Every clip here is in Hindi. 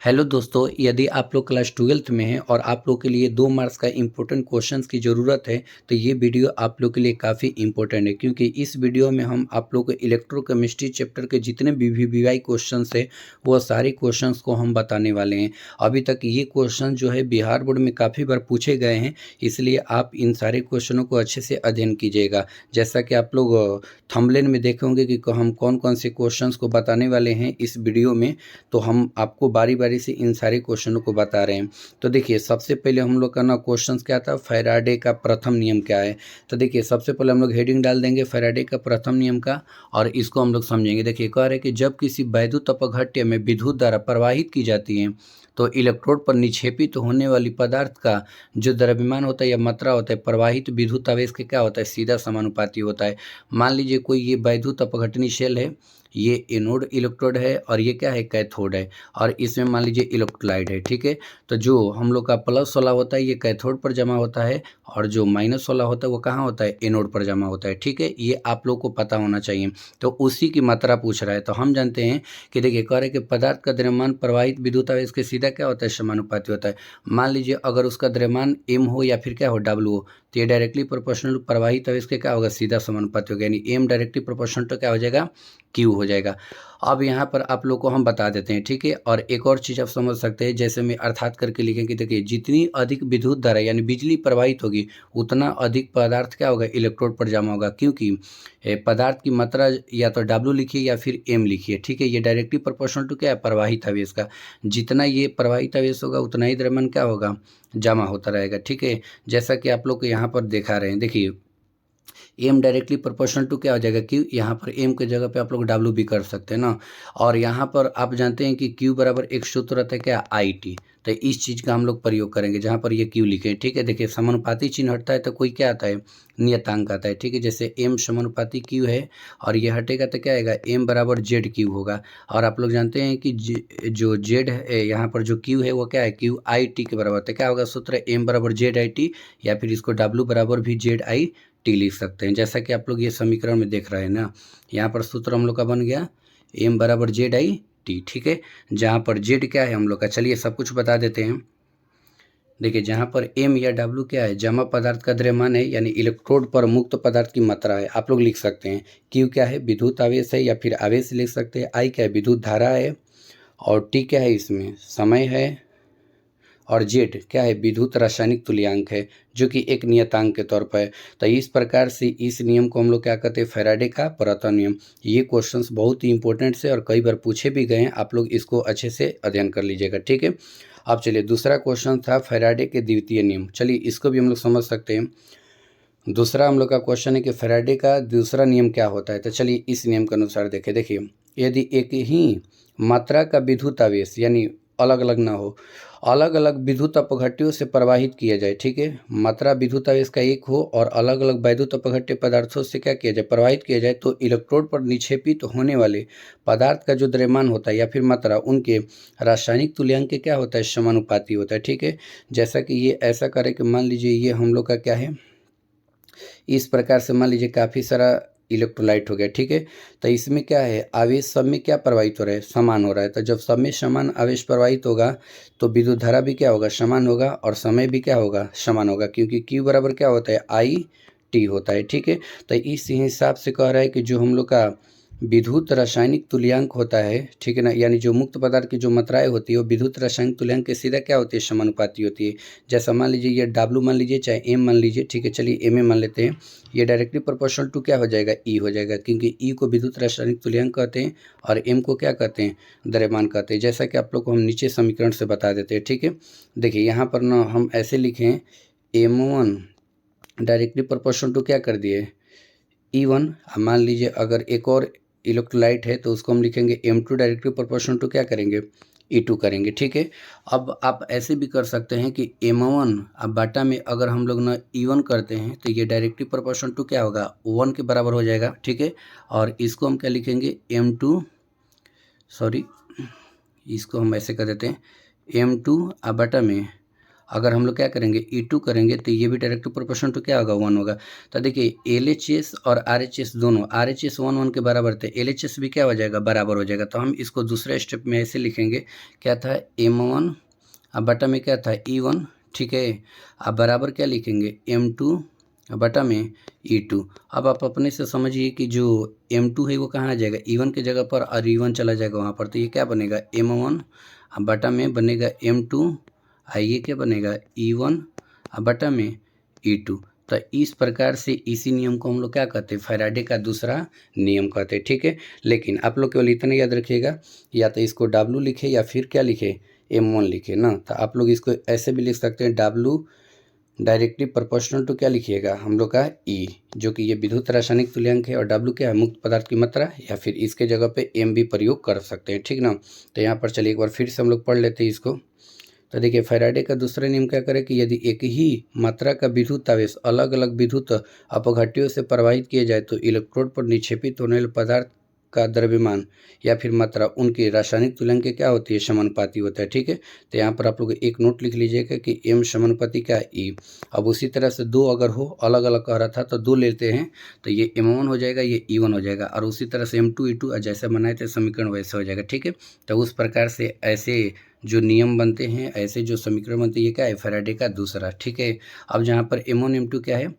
हेलो दोस्तों, यदि आप लोग क्लास 12th में हैं और आप लोग के लिए 2 मार्क्स का इम्पोर्टेंट क्वेश्चंस की ज़रूरत है, तो ये वीडियो आप लोग के लिए काफ़ी इम्पोर्टेंट है क्योंकि इस वीडियो में हम आप लोग को इलेक्ट्रोकेमिस्ट्री चैप्टर के जितने भी वीवीआई क्वेश्चंस है, वो सारे क्वेश्चंस को हम बताने वाले हैं। अभी तक ये क्वेश्चन जो है बिहार बोर्ड में काफ़ी बार पूछे गए हैं, इसलिए आप इन सारे क्वेश्चनों को अच्छे से अध्ययन कीजिएगा। जैसा कि आप लोग थंबनेल में देखे होंगे कि हम कौन-कौन से क्वेश्चंस को बताने वाले हैं इस वीडियो में, तो हम आपको बारी-बारी से इन सारे क्वेश्चनों को बता रहे हैं। तो देखिए, सबसे पहले हम लोग का ना क्वेश्चंस क्या था, फैराडे का प्रथम नियम क्या है। तो देखिए, सबसे पहले हम लोग हेडिंग डाल देंगे फैराडे का प्रथम नियम का, और इसको हम लोग समझेंगे। देखिए, कह रहे हैं कि जब किसी वैद्युत अपघट्य में विद्युत धारा प्रवाहित की जाती है, तो इलेक्ट्रोड पर निक्षेपित होने वाली पदार्थ का जो द्रव्यमान होता है या मात्रा होता है, प्रवाहित विद्युत आवेश के क्या होता है, सीधा समानुपाती होता है। मान लीजिए कोई ये वैद्युत अपघटनी शेल है, ये एनोड इलेक्ट्रोड है और ये क्या है, कैथोड है, और इसमें मान लीजिए इलेक्ट्रोलाइट है। ठीक है, तो जो हम लोग का प्लस वाला होता है ये कैथोड पर जमा होता है, और जो माइनस वाला होता है वो कहाँ होता है, एनोड पर जमा होता है। ठीक है, ये आप लोग को पता होना चाहिए। तो उसी की मात्रा पूछ रहा है, तो हम जानते हैं कि देखिए, कह रहे कि पदार्थ का द्रव्यमान प्रवाहित विद्युत आवेश के सीधा क्या होता है, समानुपाती होता है। मान लीजिए अगर उसका द्रव्यमान एम हो या फिर क्या हो, डब्ल्यू हो, तो ये डायरेक्टली प्रोपोर्शनल प्रवाहित आवेश के क्या होगा, सीधा समानुपाती होगा, यानी एम डायरेक्टली प्रोपोर्शनल तो क्या हो जाएगा, क्यू हो जाएगा। अब यहाँ पर आप लोग को हम बता देते हैं। ठीक है, और एक और चीज़ आप समझ सकते हैं, जैसे में अर्थात करके लिखेंगे। देखिए, जितनी अधिक विद्युत धारा यानी बिजली प्रवाहित होगी, उतना अधिक पदार्थ क्या होगा, इलेक्ट्रोड पर जमा होगा, क्योंकि पदार्थ की मात्रा या तो डब्ल्यू लिखिए या फिर एम लिखिए। ठीक है, ये डायरेक्टली प्रोपोर्शनल टू क्या है, प्रवाहित आवेश का। जितना ये प्रवाहित आवेश होगा उतना ही द्रव्यमान क्या होगा, जमा होता रहेगा। ठीक है, जैसा कि आप लोग को यहाँ पर दिखा रहे हैं। देखिए, एम डायरेक्टली प्रोपोर्शनल टू क्या हो जाएगा, क्यू। यहाँ पर एम के जगह पे आप लोग डब्ल्यू भी कर सकते हैं ना। और यहाँ पर आप जानते हैं कि क्यू बराबर एक सूत्र रहता है क्या, आई टी। तो इस चीज़ का हम लोग प्रयोग करेंगे जहाँ पर ये क्यू लिखे। ठीक है, देखिए, समानुपाती चिन्ह हटता है तो कोई क्या आता है, नियतांक आता है। ठीक है, जैसे एम समानुपाती क्यू है और ये हटेगा तो क्या आएगा, एम बराबर जेड क्यू होगा। और आप लोग जानते हैं कि जो जेड है यहाँ पर जो क्यू है वो क्या है, क्यू आई टी के बराबर। तो क्या होगा सूत्र, एम बराबर जेड आई टी, या फिर इसको डब्ल्यू बराबर भी जेड आई टी लिख सकते हैं। जैसा कि आप लोग ये समीकरण में देख रहे हैं ना, यहाँ पर सूत्र हम लोग का बन गया एम बराबर जेड आई टी। ठीक है, जहाँ पर जेड क्या है हम लोग का, चलिए सब कुछ बता देते हैं। देखिए, जहाँ पर एम या डब्ल्यू क्या है, जमा पदार्थ का द्रव्यमान है, यानी इलेक्ट्रोड पर मुक्त पदार्थ की मात्रा है, आप लोग लिख सकते हैं। क्यू क्या है, विद्युत आवेश है या फिर आवेश लिख सकते हैं। आई क्या है, विद्युत धारा है। और टी क्या है, इसमें समय है। और जेड क्या है, विद्युत रासायनिक तुल्यांक है, जो कि एक नियतांक के तौर पर है। तो इस प्रकार से इस नियम को हम लोग क्या कहते हैं, फैराडे का प्रथम नियम। ये क्वेश्चंस बहुत ही इंपॉर्टेंट से और कई बार पूछे भी गए हैं, आप लोग इसको अच्छे से अध्ययन कर लीजिएगा। ठीक है, अब चलिए, दूसरा क्वेश्चन था फैराडे के द्वितीय नियम। चलिए इसको भी हम लोग समझ सकते हैं। दूसरा हम लोग का क्वेश्चन है कि फैराडे का दूसरा नियम क्या होता है। तो चलिए इस नियम के अनुसार देखें। देखिए, यदि एक ही मात्रा का विद्युत आवेश यानी अलग अलग ना हो, अलग अलग विद्युत अपघट्यों से प्रवाहित किया जाए। ठीक है, मात्रा विद्युत आवेश का एक हो और अलग अलग वैद्युत अपघट्य पदार्थों से क्या किया जाए, प्रवाहित किया जाए, तो इलेक्ट्रोड पर निक्षेपित होने वाले पदार्थ का जो द्रव्यमान होता है या फिर मात्रा, उनके रासायनिक तुल्यांक के क्या होता है, समानुपाती होता है। ठीक है, जैसा कि ये ऐसा करें कि मान लीजिए ये हम लोग का क्या है, इस प्रकार से मान लीजिए काफ़ी सारा इलेक्ट्रोलाइट हो गया। ठीक है, तो इसमें क्या है, आवेश सब में क्या प्रवाहित हो रहा है, समान हो रहा है। तो जब सब में समान आवेश प्रवाहित होगा तो विद्युत धारा भी क्या होगा, समान होगा, और समय भी क्या होगा, समान होगा, क्योंकि क्यू बराबर क्या होता है, आई टी होता है। ठीक है, तो इस हिसाब से कह रहा है कि जो हम लोग का विद्युत रासायनिक तुल्यांक होता है, ठीक है ना, यानी जो मुक्त पदार्थ की जो मात्राएं होती है वो विद्युत रासायनिक तुल्यांक के सीधा क्या होती है, समानुपाती होती है। जैसा मान लीजिए ये डब्ल्यू मान लीजिए चाहे एम मान लीजिए। ठीक है, चलिए एम ए मान लेते हैं। ये डायरेक्टली प्रोपोर्शनल टू क्या हो जाएगा, ई हो जाएगा, क्योंकि ई को विद्युत रासायनिक तुल्यांक कहते हैं और एम को क्या कहते हैं, द्रव्यमान कहते हैं। जैसा कि आप लोग को हम नीचे समीकरण से बता देते हैं। ठीक है, देखिए यहाँ पर ना हम ऐसे लिखें, M one directly proportional to क्या कर दिए, ई वन। मान लीजिए अगर एक और इलेक्ट्रोलाइट है तो उसको हम लिखेंगे M two, directly proportional to क्या करेंगे, ई टू करेंगे। ठीक है, अब आप ऐसे भी कर सकते हैं कि एम वन अब बाटा में अगर हम लोग ना ई वन करते हैं तो ये डायरेक्टली प्रोपोर्शनल टू क्या होगा, वन के बराबर हो जाएगा। ठीक है, और इसको हम क्या लिखेंगे, एम टू, सॉरी, इसको हम ऐसे कर देते हैं, एम टू अब बाटा में अगर हम लोग क्या करेंगे E2 करेंगे तो ये भी डायरेक्ट प्रोपोर्शनल टू क्या होगा 1 होगा। तो देखिए LHS और RHS दोनों, RHS 1 के बराबर थे, LHS भी क्या हो जाएगा बराबर हो जाएगा। तो हम इसको दूसरे स्टेप में ऐसे लिखेंगे, क्या था M1 अब बटा में क्या था E1, ठीक है। अब बराबर क्या लिखेंगे M2 बटा में E2। अब आप अपने से समझिए कि जो M2 है वो कहाँ आ जाएगा E1 की जगह पर और E1 चला जाएगा वहाँ पर, तो ये क्या बनेगा M1 बटा में बनेगा M2, ये क्या बनेगा E1 बटा में E2। तो इस प्रकार से इसी नियम को हम लोग क्या कहते हैं, फैराडे का दूसरा नियम कहते हैं, ठीक है। लेकिन आप लोग केवल इतना याद रखिएगा, या तो इसको W लिखे या फिर क्या लिखे M1 लिखे ना। तो आप लोग इसको ऐसे भी लिख सकते हैं, W डायरेक्टली प्रोपोर्शनल टू क्या लिखिएगा हम लोग का E, जो कि ये विद्युत रासायनिक तुल्यांक है, और W क्या है मुक्त पदार्थ की मात्रा, या फिर इसके जगह पे M भी प्रयोग कर सकते हैं, ठीक ना। तो यहाँ पर चलिए एक बार फिर से हम लोग पढ़ लेते हैं इसको। तो देखिए फैराडे का दूसरा नियम क्या करे कि यदि एक ही मात्रा का विद्युत आवेश अलग अलग विद्युत अपघट्यों से प्रवाहित किए जाए तो इलेक्ट्रोड पर निक्षेपित होने वाले पदार्थ का द्रव्यमान या फिर मात्रा उनकी रासायनिक तुल्यांक के क्या होती है, समानुपाती होता है, ठीक है। तो यहाँ पर आप लोग एक नोट लिख लीजिएगा कि M समानुपाती क्या E। अब उसी तरह से दो अगर हो अलग अलग कह रहा था तो दो लेते हैं, तो ये M1 हो जाएगा, ये E1 हो जाएगा, और उसी तरह से M2 E2 जैसे बनाए थे समीकरण वैसे हो जाएगा, ठीक है। तो उस प्रकार से ऐसे जो नियम बनते हैं, ऐसे जो समीकरण बनते हैं, ये क्या है फैराडे का दूसरा, ठीक है। अब जहाँ पर M1 M2 क्या है,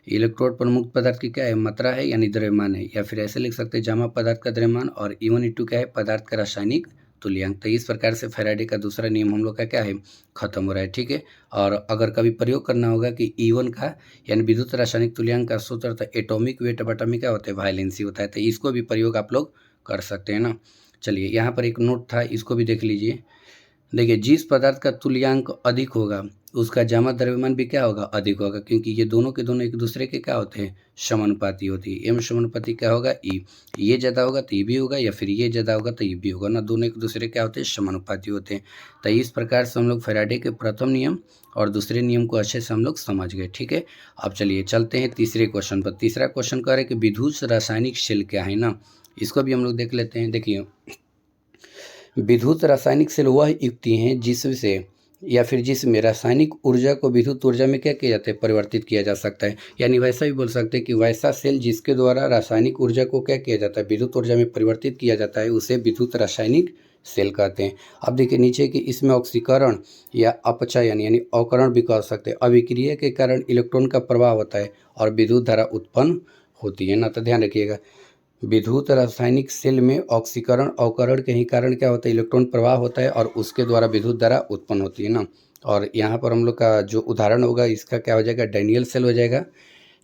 इलेक्ट्रोड पर मुक्त पदार्थ की क्या है मात्रा है यानी द्रव्यमान है, या फिर ऐसे लिख सकते हैं जमा पदार्थ का द्रव्यमान, और E1 E2 क्या है पदार्थ का रासायनिक तुल्यांक। तो इस प्रकार से फैराडे का दूसरा नियम हम लोग का क्या है खत्म हो रहा है, ठीक है। और अगर कभी प्रयोग करना होगा कि E1 का यानी विद्युत रासायनिक तुल्यांक का सूत्र था एटॉमिक वेट बटा में क्या होता है वायलेंसी होता है, तो इसको भी प्रयोग आप लोग कर सकते हैं ना। चलिए यहाँ पर एक नोट था, इसको भी देख लीजिए। देखिए जिस पदार्थ का तुल्यांक अधिक होगा उसका जमा द्रव्यमान भी क्या होगा अधिक होगा, क्योंकि ये दोनों के दोनों एक दूसरे के क्या होते हैं समानुपाती होती है। M समानुपाती क्या होगा E, ये ज़्यादा होगा तो ये भी होगा, या फिर ये ज़्यादा होगा तो ये भी होगा ना, दोनों एक दूसरे क्या होते हैं समानुपाती होते हैं। तो इस प्रकार से हम लोग फैराडे के प्रथम नियम और दूसरे नियम को अच्छे से हम लोग समझ गए, ठीक है। अब चलिए चलते हैं तीसरे क्वेश्चन पर। तीसरा क्वेश्चन कह रहे हैं कि विद्युत रासायनिक शेल क्या है ना, इसको भी हम लोग देख लेते हैं। देखिए विद्युत रासायनिक सेल वह युक्ति हैं जिससे या फिर जिसमें रासायनिक ऊर्जा को विद्युत ऊर्जा में क्या किया जाता है परिवर्तित किया जा सकता है, यानी वैसा भी बोल सकते हैं कि वैसा सेल जिसके द्वारा रासायनिक ऊर्जा को क्या किया जाता है विद्युत ऊर्जा में परिवर्तित किया जाता है, उसे विद्युत रासायनिक सेल कहते हैं। अब देखिए नीचे कि इसमें ऑक्सीकरण या अपचयन यानी अवकरण भी कह सकते हैं, अभिक्रिया के कारण इलेक्ट्रॉन का प्रवाह होता है और विद्युत धारा उत्पन्न होती है ना। तो ध्यान रखिएगा विद्युत रासायनिक सेल में ऑक्सीकरण अवकरण के ही कारण क्या होता है इलेक्ट्रॉन प्रवाह होता है और उसके द्वारा विद्युत धारा उत्पन्न होती है ना। और यहाँ पर हम लोग का जो उदाहरण होगा इसका क्या हो जाएगा डैनियल सेल हो जाएगा,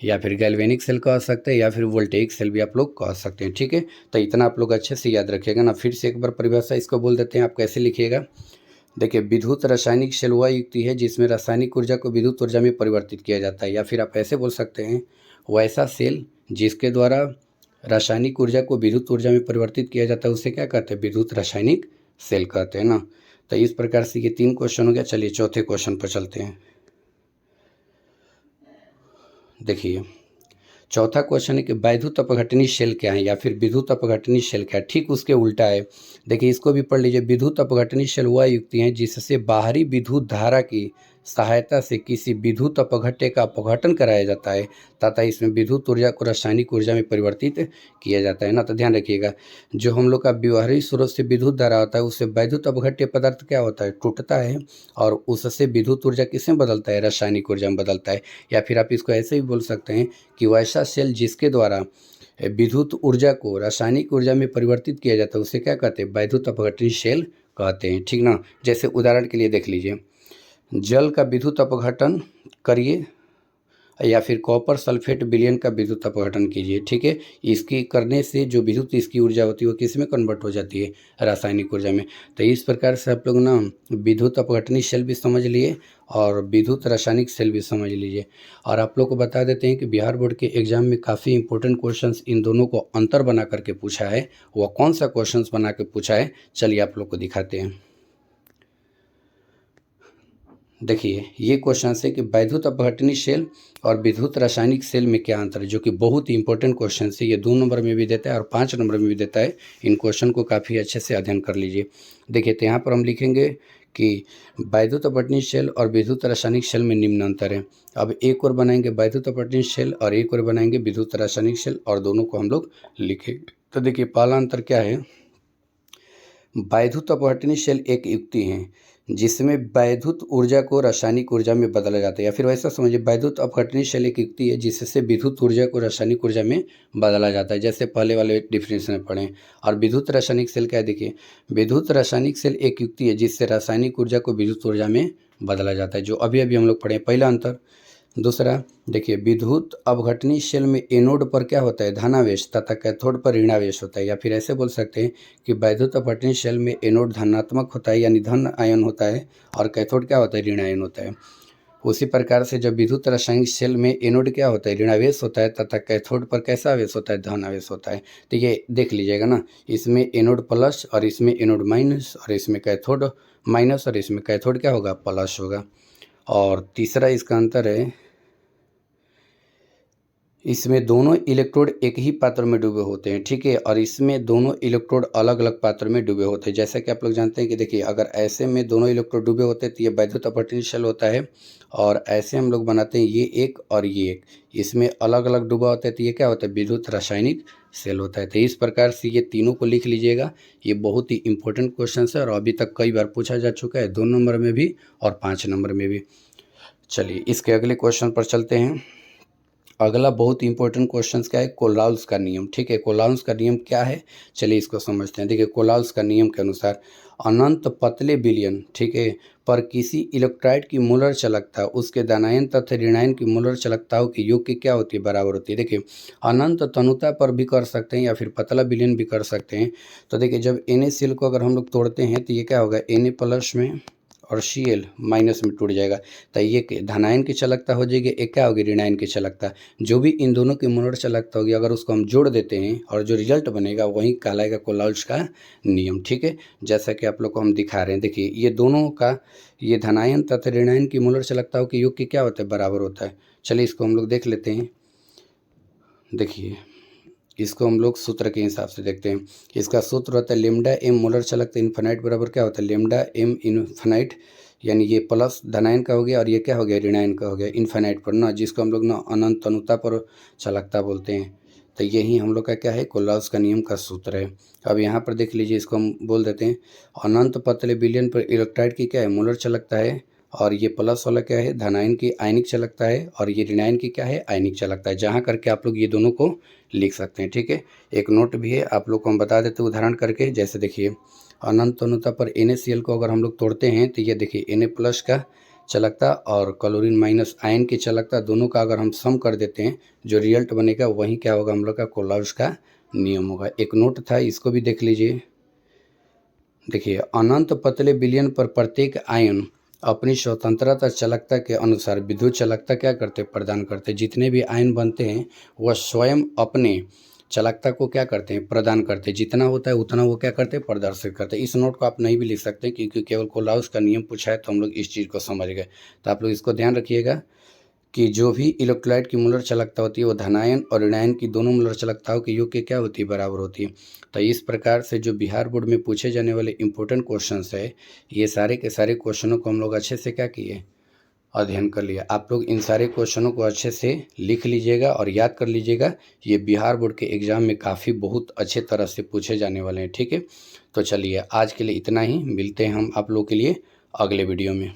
या फिर गैल्वेनिक सेल कह सकते हैं, या फिर वोल्टेइक सेल भी आप लोग कह सकते हैं, ठीक है। तो इतना आप लोग अच्छे से याद रखिएगा ना। फिर से एक बार परिभाषा इसको बोल देते हैं, आप कैसे लिखिएगा। देखिए विद्युत रासायनिक सेल वह युक्ति है जिसमें रासायनिक ऊर्जा को विद्युत ऊर्जा में परिवर्तित किया जाता है, या फिर आप ऐसे बोल सकते हैं वैसा सेल जिसके द्वारा रासायनिक ऊर्जा को विद्युत ऊर्जा में परिवर्तित किया जाता है उसे क्या कहते हैं विद्युत रासायनिक सेल कहते हैं ना। तो इस प्रकार से ये 3 क्वेश्चन हो गया। चलिए चौथे क्वेश्चन पर चलते हैं। देखिए चौथा क्वेश्चन है कि वैद्युत अपघटनी शेल क्या है या फिर विद्युत अपघटनी शेल क्या है, ठीक उसके उल्टा है। देखिए इसको भी पढ़ लीजिए। विद्युत अपघटनी शेल वह युक्ति है जिससे बाहरी विद्युत धारा की सहायता से किसी विद्युत अपघट्य का अपघटन कराया जाता है तथा इसमें विद्युत ऊर्जा को रासायनिक ऊर्जा में परिवर्तित किया जाता है ना। तो ध्यान रखिएगा जो हम लोग का व्यवहारिक स्रोत से विद्युत धारा होता है उससे वैद्युत अपघट्य पदार्थ क्या होता है टूटता है और उससे विद्युत ऊर्जा किसमें बदलता है रासायनिक ऊर्जा में बदलता है। या फिर आप इसको ऐसे भी बोल सकते हैं कि वैसा सेल जिसके द्वारा विद्युत ऊर्जा को रासायनिक ऊर्जा में परिवर्तित किया जाता है उसे क्या कहते हैं वैद्युत अपघटनी शेल कहते हैं, ठीक ना। जैसे उदाहरण के लिए देख लीजिए जल का विद्युत अपघटन करिए या फिर कॉपर सल्फेट विलयन का विद्युत अपघटन कीजिए, ठीक है। इसकी करने से जो विद्युत इसकी ऊर्जा होती है वो किस में कन्वर्ट हो जाती है रासायनिक ऊर्जा में। तो इस प्रकार से आप लोग ना विद्युत अपघटनी सेल भी समझ लिए और विद्युत रासायनिक सेल भी समझ लीजिए। और आप लोग को बता देते हैं कि बिहार बोर्ड के एग्जाम में काफ़ी इंपॉर्टेंट क्वेश्चंस इन दोनों को अंतर बना करके पूछा है। वह कौन सा क्वेश्चन बना के पूछा है चलिए आप लोग को दिखाते हैं। देखिए ये क्वेश्चन है कि वैद्युत अपघटनी सेल और विद्युत रासायनिक सेल में क्या अंतर है, जो कि बहुत ही इंपॉर्टेंट क्वेश्चन है। ये 2 नंबर में भी देता है और 5 नंबर में भी देता है। इन क्वेश्चन को काफ़ी अच्छे से अध्ययन कर लीजिए। देखिए तो यहाँ पर हम लिखेंगे कि वैद्युत अपठनीय शेल और विद्युत रासायनिक शेल में निम्न अंतर है। अब एक और बनाएंगे वैद्युत अपठनीय शेल और एक और बनाएंगे विद्युत रासायनिक शेल और दोनों को हम लोग लिखेंगे। तो देखिए पहला अंतर क्या है, वैद्युत अपठनीय शेल एक युक्ति है जिसमें वैद्युत ऊर्जा को रासायनिक ऊर्जा में बदला जाता है, या फिर वैसा समझिए वैद्युत अपघटनीय शेल एक युक्ति है जिससे विद्युत ऊर्जा को रासायनिक ऊर्जा में बदला जाता है, जैसे पहले वाले डिफिनेशन में पढ़ें। और विद्युत रासायनिक शेल क्या है, देखिए विद्युत रासायनिक शेल एक युक्ति है जिससे रासायनिक ऊर्जा को विद्युत ऊर्जा में बदला जाता है, जो अभी अभी हम लोग पढ़े, पहला अंतर। दूसरा देखिए विद्युत अपघटनीय शेल में एनोड पर क्या होता है, धनावेश तथा कैथोड पर ऋणावेश होता है, या फिर ऐसे बोल सकते हैं कि वैद्युत अपघटनीय शेल में एनोड धनात्मक होता है यानी धन आयन होता है और कैथोड क्या होता है, ऋण आयन होता है। उसी प्रकार से जब विद्युत रासायनिक शेल में एनोड क्या होता है, ऋणावेश होता है तथा कैथोड पर कैसा आवेश होता है, धन आवेश होता है। तो ये देख लीजिएगा ना, इसमें एनोड प्लस और इसमें एनोड माइनस और इसमें कैथोड माइनस और इसमें कैथोड क्या होगा, प्लस होगा। और तीसरा इसका अंतर है, इसमें दोनों इलेक्ट्रोड एक ही पात्र में डूबे होते हैं, ठीक है, और इसमें दोनों इलेक्ट्रोड अलग अलग पात्र में डूबे होते हैं। जैसा कि आप लोग जानते हैं कि देखिए अगर ऐसे में दोनों इलेक्ट्रोड डूबे होते हैं तो ये वैद्युत अपघटनीय शेल होता है, और ऐसे हम लोग बनाते हैं ये एक और ये एक, इसमें अलग अलग डूबा होता है तो ये क्या होता है, विद्युत रासायनिक शेल होता है। तो इस प्रकार से ये तीनों को लिख लीजिएगा, ये बहुत ही इंपॉर्टेंट क्वेश्चन है और अभी तक कई बार पूछा जा चुका है, 2 नंबर में भी और 5 नंबर में भी। चलिए इसके अगले क्वेश्चन पर चलते हैं। अगला बहुत इंपॉर्टेंट क्वेश्चन क्या है, कोलाउस का नियम, ठीक है। कोलाउस का नियम क्या है, चलिए इसको समझते हैं। देखिए कोलाउस का नियम के अनुसार अनंत पतले विलयन, ठीक है, पर किसी इलेक्ट्राइड की मोलर चालकता उसके धनायन तथा ऋणायन की मोलर चालकताओं की योग की क्या होती है, बराबर होती है। देखिए अनंत तनुता पर भी कर सकते हैं या फिर पतला विलयन भी कर सकते हैं। तो देखिए जब NaCl को अगर हम लोग तोड़ते हैं तो ये क्या होगा, Na प्लस में और Cl माइनस में टूट जाएगा, तो ये धनायन की चालकता हो जाएगी, एक क्या होगी, ऋणायन की चालकता। जो भी इन दोनों की मोलर चालकता होगी अगर उसको हम जोड़ देते हैं और जो रिजल्ट बनेगा वही कहलाएगा कोलाउस का नियम, ठीक है। जैसा कि आप लोग को हम दिखा रहे हैं, देखिए ये दोनों का, ये धनायन तथा ऋणायन की मोलर चालकताओं के योग की क्या होता है, बराबर होता है। चलिए इसको हम लोग देख लेते हैं। देखिए इसको हम लोग सूत्र के हिसाब से देखते हैं। इसका सूत्र होता है लेमडा एम मोलर चालकता इन्फिनाइट बराबर क्या होता है, लेमडा एम इन्फिनाइट, यानी ये प्लस धनायन का हो गया और ये क्या हो गया, ऋणायन का हो गया इन्फिनाइट पर ना, जिसको हम लोग ना अनंत तनुता पर चालकता बोलते हैं। तो यही हम लोग का क्या है, कोलाउस का नियम का सूत्र है। अब यहाँ पर देख लीजिए, इसको हम बोल देते हैं अनंत पतले विलयन पर इलेक्ट्राइड की क्या है, मोलर चालकता है, और ये प्लस वाला क्या है, धनायन की आयनिक चालकता है, और ये ऋणायन की क्या है, आयनिक चालकता है। जहाँ करके आप लोग ये दोनों को लिख सकते हैं, ठीक है। एक नोट भी है आप लोग को हम बता देते हैं उदाहरण करके। जैसे देखिए अनंत तनुता पर NaCl को अगर हम लोग तोड़ते हैं तो ये देखिए Na प्लस का चालकता और क्लोरीन माइनस आयन की चालकता दोनों का अगर हम सम कर देते हैं, जो रिजल्ट बनेगा वही क्या होगा, हम लोग का कोलाउस का नियम होगा। एक नोट था, इसको भी देख लीजिए। देखिए अनंत पतले विलयन पर प्रत्येक आयन अपनी स्वतंत्रता चालकता के अनुसार विद्युत चालकता क्या करते, प्रदान करते। जितने भी आयन बनते हैं वह स्वयं अपने चालकता को क्या करते हैं, प्रदान करते हैं। जितना होता है उतना वो क्या करते हैं, प्रदर्शित करते हैं। इस नोट को आप नहीं भी लिख सकते क्योंकि केवल कोलाउस का नियम पूछा है तो हम लोग इस चीज़ को समझ गए। तो आप लोग इसको ध्यान रखिएगा कि जो भी इलेक्ट्रोलाइट की मोलर चालकता होती है वो धनायन और ऋणायन की दोनों मोलर चालकताओं के योग के क्या होती है, बराबर होती है। तो इस प्रकार से जो बिहार बोर्ड में पूछे जाने वाले इंपॉर्टेंट क्वेश्चंस है, ये सारे के सारे क्वेश्चनों को हम लोग अच्छे से क्या किए, अध्ययन कर लिया। आप लोग इन सारे क्वेश्चनों को अच्छे से लिख लीजिएगा और याद कर लीजिएगा। ये बिहार बोर्ड के एग्ज़ाम में काफ़ी बहुत अच्छे तरह से पूछे जाने वाले हैं, ठीक है। तो चलिए आज के लिए इतना ही, मिलते हैं हम आप लोग के लिए अगले वीडियो में।